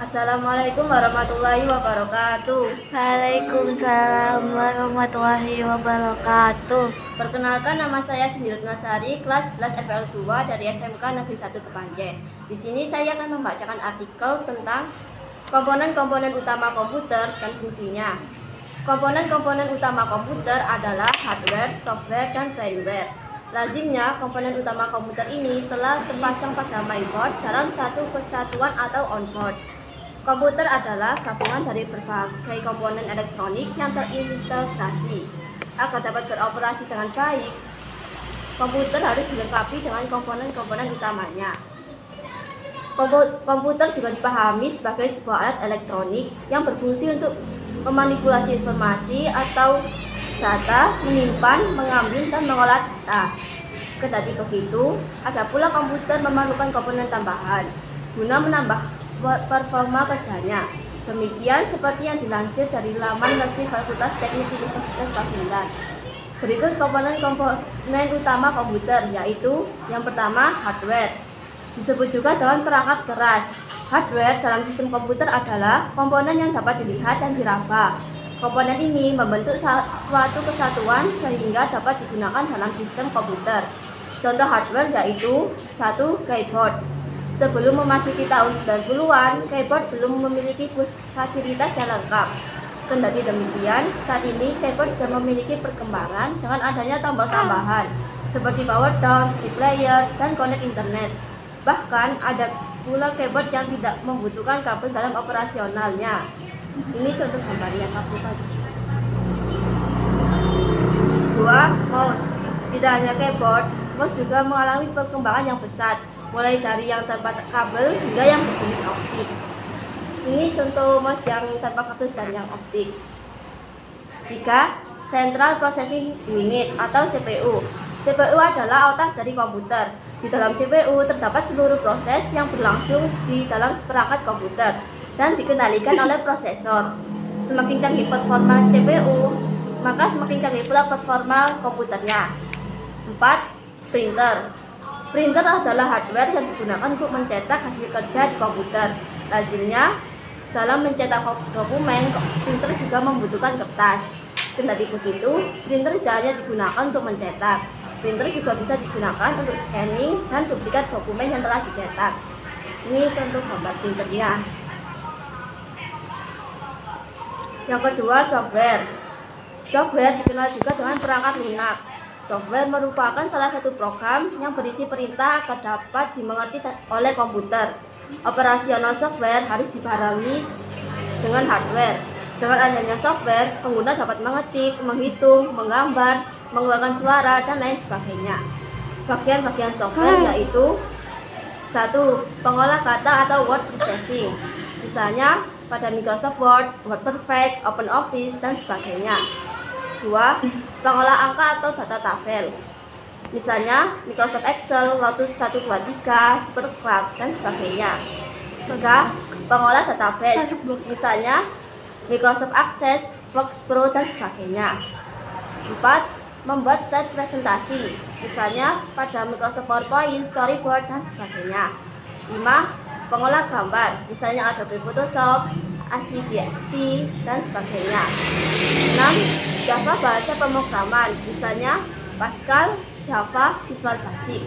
Assalamualaikum warahmatullahi wabarakatuh. Waalaikumsalam warahmatullahi wabarakatuh. Perkenalkan, nama saya Sindirat Nasari, kelas 11 FL 2 dari SMK Negeri 1 Kepanjen. Di sini saya akan membacakan artikel tentang komponen-komponen utama komputer dan fungsinya. Komponen-komponen utama komputer adalah hardware, software, dan firmware. Lazimnya, komponen utama komputer ini telah terpasang pada mainboard dalam satu kesatuan atau onboard. Komputer adalah gabungan dari berbagai komponen elektronik yang terintegrasi. Agar dapat beroperasi dengan baik, komputer harus dilengkapi dengan komponen-komponen utamanya. Komputer juga dipahami sebagai sebuah alat elektronik yang berfungsi untuk memanipulasi informasi atau data, menyimpan, mengambil, dan mengolah data. Kendati begitu, ada pula komputer memerlukan komponen tambahan guna menambah performa kerjanya. Demikian seperti yang dilansir dari laman resmi Fakultas Teknik Universitas Pasundan. Berikut komponen utama komputer, yaitu yang pertama hardware. Disebut juga dengan perangkat keras. Hardware dalam sistem komputer adalah komponen yang dapat dilihat dan diraba. Komponen ini membentuk suatu kesatuan sehingga dapat digunakan dalam sistem komputer. Contoh hardware yaitu 1. Keyboard. Sebelum memasuki tahun 90-an, keyboard belum memiliki fasilitas yang lengkap. Kendati demikian, saat ini keyboard sudah memiliki perkembangan dengan adanya tombol tambahan seperti power down, CD player, dan connect internet. Bahkan ada pula keyboard yang tidak membutuhkan kabel dalam operasionalnya. Ini contoh gambarnya kabel tadi. 2. Mouse. Tidak hanya keyboard, mouse juga mengalami perkembangan yang pesat, mulai dari yang tanpa kabel hingga yang berjenis optik. Ini contoh mouse yang tanpa kabel dan yang optik. 3. Central Processing Unit atau CPU. CPU adalah otak dari komputer. Di dalam CPU terdapat seluruh proses yang berlangsung di dalam seperangkat komputer dan dikendalikan oleh prosesor. Semakin canggih performa CPU, maka semakin canggih pula performa komputernya. 4. Printer. Printer adalah hardware yang digunakan untuk mencetak hasil kerja di komputer. Lazimnya, dalam mencetak dokumen, printer juga membutuhkan kertas. Kendati begitu, printer tidak hanya digunakan untuk mencetak. Printer juga bisa digunakan untuk scanning dan duplikat dokumen yang telah dicetak. Ini contoh gambar printernya. Yang kedua, software. Software dikenal juga dengan perangkat lunak. Software merupakan salah satu program yang berisi perintah agar dapat dimengerti oleh komputer. Operasional software harus dibarengi dengan hardware. Dengan adanya software, pengguna dapat mengetik, menghitung, menggambar, mengeluarkan suara, dan lain sebagainya. Bagian-bagian software yaitu 1. Pengolah kata atau word processing. Misalnya pada Microsoft Word, WordPerfect, OpenOffice, dan sebagainya. 2. Pengolah angka atau data tabel. Misalnya Microsoft Excel, Lotus 123, SuperCalc, dan sebagainya. 3. Pengolah database. Misalnya Microsoft Access, Fox Pro, dan sebagainya. 4. Membuat slide presentasi. Misalnya pada Microsoft PowerPoint, Storyboard, dan sebagainya. 5. Pengolah gambar. Misalnya Adobe Photoshop, ACDC, dan sebagainya. 6. Java bahasa pemrograman, misalnya Pascal, Java, Visual Basic.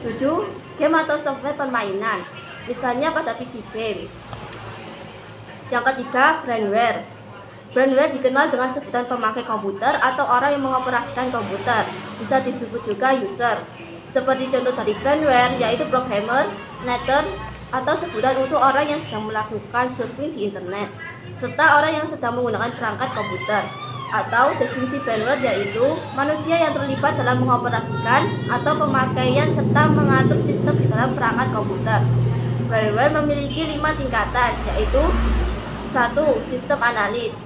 7. Game atau software permainan, misalnya pada PC game. Yang ketiga, firmware. Firmware dikenal dengan sebutan pemakai komputer atau orang yang mengoperasikan komputer. Bisa disebut juga user. Seperti contoh dari firmware yaitu programmer, netter, atau sebutan untuk orang yang sedang melakukan surfing di internet, serta orang yang sedang menggunakan perangkat komputer. Atau definisi firmware yaitu manusia yang terlibat dalam mengoperasikan atau pemakaian serta mengatur sistem di dalam perangkat komputer. Firmware memiliki 5 tingkatan, yaitu 1. Sistem analis.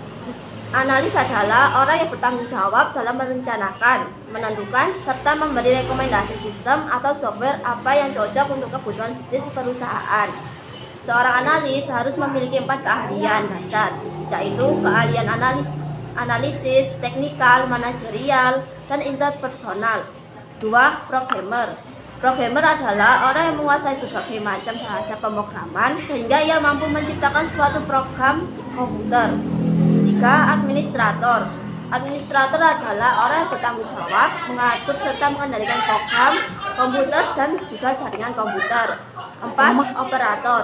Analis adalah orang yang bertanggung jawab dalam merencanakan, menentukan, serta memberi rekomendasi sistem atau software apa yang cocok untuk kebutuhan bisnis perusahaan. Seorang analis harus memiliki 4 keahlian dasar, yaitu keahlian analisis, teknikal, manajerial, dan interpersonal. 2. Programmer. Programmer adalah orang yang menguasai berbagai macam bahasa pemrograman sehingga ia mampu menciptakan suatu program komputer. 3. Administrator. Administrator adalah orang yang bertanggung jawab mengatur serta mengendalikan program komputer dan juga jaringan komputer. 4. Operator.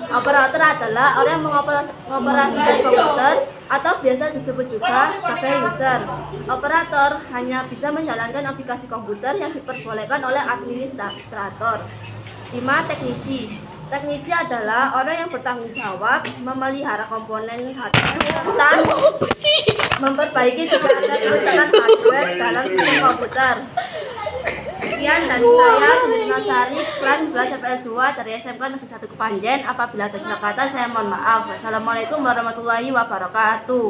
Operator adalah orang yang mengoperasikan komputer atau biasa disebut juga sebagai user. Operator hanya bisa menjalankan aplikasi komputer yang diperbolehkan oleh administrator. 5. Teknisi. Teknisi adalah orang yang bertanggung jawab memelihara komponen hardware, memperbaiki jika ada kerusakan hardware dalam sistem komputer. Sekian dari saya, Siti Nasari, kelas 11 FPL 2 dari SMK Negeri 1 Kepanjen. Apabila ada salah kata, saya mohon maaf. Wassalamualaikum warahmatullahi wabarakatuh.